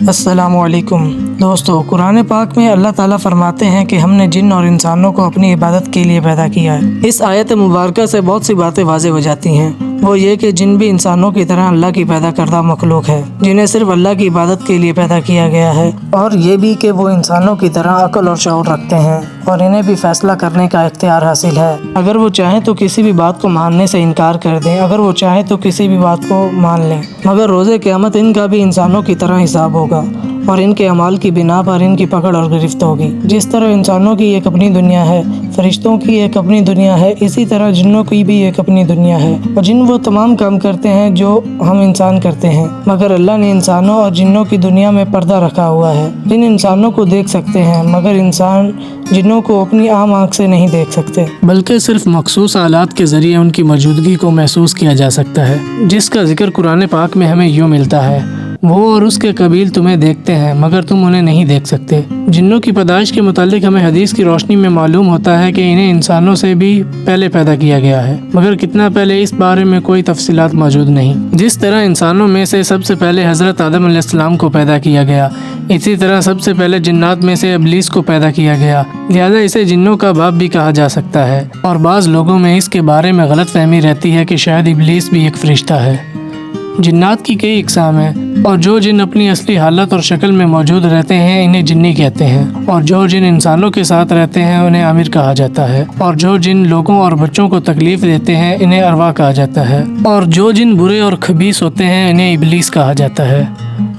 السلام علیکم دوستو، قرآن پاک میں اللہ تعالیٰ فرماتے ہیں کہ ہم نے جن اور انسانوں کو اپنی عبادت کے لیے پیدا کیا ہے۔ اس آیت مبارکہ سے بہت سی باتیں واضح ہو جاتی ہیں۔ وہ یہ کہ جن بھی انسانوں کی طرح اللہ کی پیدا کردہ مخلوق ہے، جنہیں صرف اللہ کی عبادت کے لیے پیدا کیا گیا ہے، اور یہ بھی کہ وہ انسانوں کی طرح عقل اور شعور رکھتے ہیں اور انہیں بھی فیصلہ کرنے کا اختیار حاصل ہے۔ اگر وہ چاہیں تو کسی بھی بات کو ماننے سے انکار کر دیں، اگر وہ چاہیں تو کسی بھی بات کو مان لیں، مگر روز قیامت ان کا بھی انسانوں کی طرح حساب ہوگا اور ان کے اعمال کی بنا پر ان کی پکڑ اور گرفت ہوگی۔ جس طرح انسانوں کی ایک اپنی دنیا ہے، فرشتوں کی ایک اپنی دنیا ہے، اسی طرح جنوں کی بھی ایک اپنی دنیا ہے، اور جن وہ تمام کام کرتے ہیں جو ہم انسان کرتے ہیں، مگر اللہ نے انسانوں اور جنوں کی دنیا میں پردہ رکھا ہوا ہے۔ جن انسانوں کو دیکھ سکتے ہیں، مگر انسان جنوں کو اپنی عام آنکھ سے نہیں دیکھ سکتے، بلکہ صرف مخصوص آلات کے ذریعے ان کی موجودگی کو محسوس کیا جا سکتا ہے، جس کا ذکر قرآن پاک میں ہمیں یوں ملتا ہے: وہ اور اس کے قبیل تمہیں دیکھتے ہیں مگر تم انہیں نہیں دیکھ سکتے۔ جنوں کی پیدائش کے متعلق ہمیں حدیث کی روشنی میں معلوم ہوتا ہے کہ انہیں انسانوں سے بھی پہلے پیدا کیا گیا ہے، مگر کتنا پہلے اس بارے میں کوئی تفصیلات موجود نہیں۔ جس طرح انسانوں میں سے سب سے پہلے حضرت آدم علیہ السلام کو پیدا کیا گیا، اسی طرح سب سے پہلے جنات میں سے ابلیس کو پیدا کیا گیا، لہذا اسے جنوں کا باپ بھی کہا جا سکتا ہے۔ اور بعض لوگوں میں اس کے بارے میں غلط فہمی رہتی ہے کہ شاید ابلیس بھی ایک فرشتہ ہے۔ جنات کی کئی اقسام ہیں، اور جو جن اپنی اصلی حالت اور شکل میں موجود رہتے ہیں انہیں جنی کہتے ہیں، اور جو جن انسانوں کے ساتھ رہتے ہیں انہیں امیر کہا جاتا ہے، اور جو جن لوگوں اور بچوں کو تکلیف دیتے ہیں انہیں ارواح کہا جاتا ہے، اور جو جن برے اور خبیث ہوتے ہیں انہیں ابلیس کہا جاتا ہے،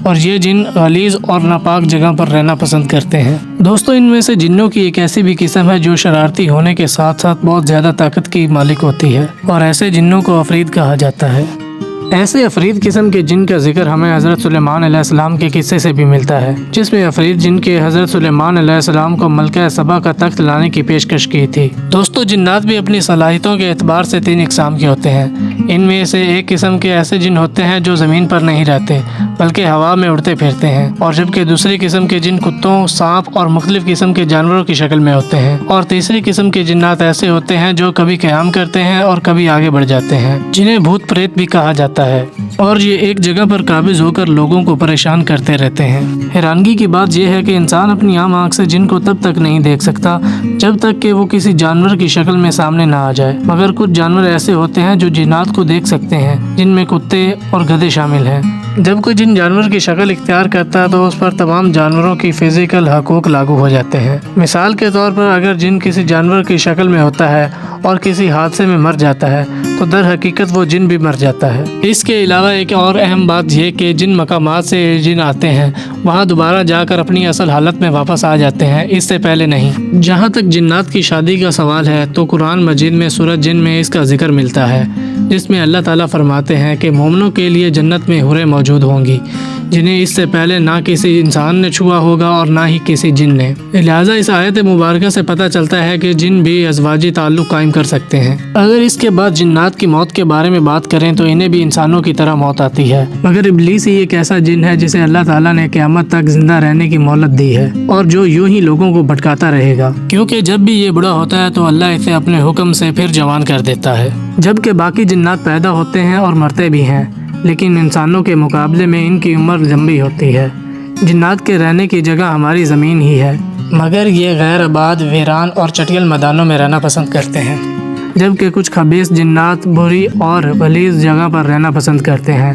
اور یہ جن غلیظ اور ناپاک جگہ پر رہنا پسند کرتے ہیں۔ دوستو، ان میں سے جنوں کی ایک ایسی بھی قسم ہے جو شرارتی ہونے کے ساتھ ساتھ بہت زیادہ طاقت کی مالک ہوتی ہے، اور ایسے جنوں کو عفریت کہا جاتا ہے۔ ایسے عفریت قسم کے جن کا ذکر ہمیں حضرت سلیمان علیہ السلام کے قصے سے بھی ملتا ہے، جس میں عفریت جن کے حضرت سلیمان علیہ السلام کو ملکہ سبا کا تخت لانے کی پیشکش کی تھی۔ دوستو، جنات بھی اپنی صلاحیتوں کے اعتبار سے 3 اقسام کے ہوتے ہیں۔ ان میں سے ایک قسم کے ایسے جن ہوتے ہیں جو زمین پر نہیں رہتے بلکہ ہوا میں اڑتے پھرتے ہیں، اور جبکہ دوسری قسم کے جن کتوں، سانپ اور مختلف قسم کے جانوروں کی شکل میں ہوتے ہیں، اور تیسری قسم کے جنات ایسے ہوتے ہیں جو کبھی قیام کرتے ہیں اور کبھی آگے بڑھ جاتے ہیں، جنہیں بھوت پریت بھی کہا جاتا ہے، اور یہ ایک جگہ پر قابض ہو کر لوگوں کو پریشان کرتے رہتے ہیں۔ حیرانگی کی بات یہ ہے کہ انسان اپنی عام آنکھ سے جن کو تب تک نہیں دیکھ سکتا جب تک کہ وہ کسی جانور کی شکل میں سامنے نہ آ جائے، مگر کچھ جانور ایسے ہوتے ہیں جو جنات کو دیکھ سکتے ہیں، جن میں کتے اور گدھے شامل ہیں۔ جب کوئی جن جانور کی شکل اختیار کرتا ہے تو اس پر تمام جانوروں کی فزیکل حقوق لاگو ہو جاتے ہیں۔ مثال کے طور پر اگر جن کسی جانور کی شکل میں ہوتا ہے اور کسی حادثے میں مر جاتا ہے تو در حقیقت وہ جن بھی مر جاتا ہے۔ اس کے علاوہ ایک اور اہم بات یہ کہ جن مقامات سے جن آتے ہیں وہاں دوبارہ جا کر اپنی اصل حالت میں واپس آ جاتے ہیں، اس سے پہلے نہیں۔ جہاں تک جنات کی شادی کا سوال ہے تو قرآن مجید میں سورۃ جن میں اس کا ذکر ملتا ہے، جس میں اللہ تعالیٰ فرماتے ہیں کہ مومنوں کے لیے جنت میں حوریں موجود ہوں گی جنہیں اس سے پہلے نہ کسی انسان نے چھوا ہوگا اور نہ ہی کسی جن نے۔ لہٰذا اس آیت مبارکہ سے پتہ چلتا ہے کہ جن بھی ازواجی تعلق قائم کر سکتے ہیں۔ اگر اس کے بعد جنات کی موت کے بارے میں بات کریں تو انہیں بھی انسانوں کی طرح موت آتی ہے، مگر ابلیس ہی ایک ایسا جن ہے جسے اللہ تعالیٰ نے قیامت تک زندہ رہنے کی مہلت دی ہے، اور جو یوں ہی لوگوں کو بھٹکاتا رہے گا، کیونکہ جب بھی یہ بڑا ہوتا ہے تو اللہ اسے اپنے حکم سے پھر جوان کر دیتا ہے۔ جبکہ باقی جنات پیدا ہوتے ہیں اور مرتے بھی ہیں، لیکن انسانوں کے مقابلے میں ان کی عمر لمبی ہوتی ہے۔ جنات کے رہنے کی جگہ ہماری زمین ہی ہے، مگر یہ غیر آباد، ویران اور چٹیل میدانوں میں رہنا پسند کرتے ہیں، جبکہ کچھ خبیث جنات بری اور غلیظ جگہ پر رہنا پسند کرتے ہیں،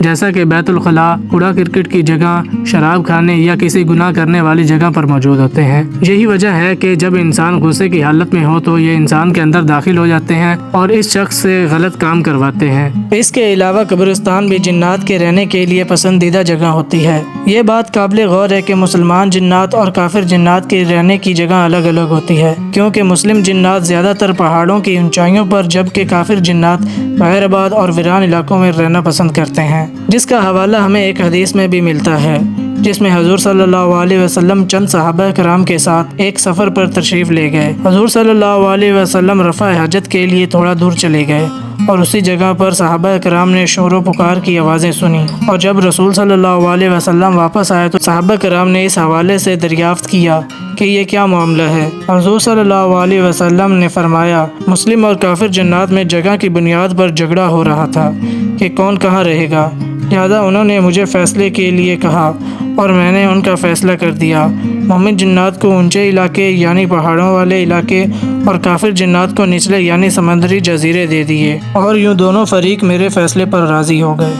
جیسا کہ بیت الخلاء، کوڑا کرکٹ کی جگہ، شراب کھانے یا کسی گناہ کرنے والی جگہ پر موجود ہوتے ہیں۔ یہی وجہ ہے کہ جب انسان غصے کی حالت میں ہو تو یہ انسان کے اندر داخل ہو جاتے ہیں اور اس شخص سے غلط کام کرواتے ہیں۔ اس کے علاوہ قبرستان بھی جنات کے رہنے کے لیے پسندیدہ جگہ ہوتی ہے۔ یہ بات قابل غور ہے کہ مسلمان جنات اور کافر جنات کے رہنے کی جگہ الگ الگ ہوتی ہے، کیونکہ مسلم جنات زیادہ تر پہاڑوں کی اونچائیوں پر، جبکہ کافر جنات غیر آباد اور ویران علاقوں میں رہنا پسند کرتے ہیں، جس کا حوالہ ہمیں ایک حدیث میں بھی ملتا ہے، جس میں حضور صلی اللہ علیہ وسلم چند صحابہ کرام کے ساتھ ایک سفر پر تشریف لے گئے۔ حضور صلی اللہ علیہ وسلم رفع حاجت کے لیے تھوڑا دور چلے گئے، اور اسی جگہ پر صحابہ کرام نے شور و پکار کی آوازیں سنی، اور جب رسول صلی اللہ علیہ وسلم واپس آئے تو صحابہ کرام نے اس حوالے سے دریافت کیا کہ یہ کیا معاملہ ہے۔ حضور صلی اللہ علیہ وسلم نے فرمایا، مسلم اور کافر جنات میں جگہ کی بنیاد پر جھگڑا ہو رہا تھا کہ کون کہاں رہے گا۔ لہذا انہوں نے مجھے فیصلے کے لیے کہا اور میں نے ان کا فیصلہ کر دیا۔ مومن جنات کو اونچے علاقے یعنی پہاڑوں والے علاقے اور کافر جنات کو نچلے یعنی سمندری جزیرے دے دیے، اور یوں دونوں فریق میرے فیصلے پر راضی ہو گئے۔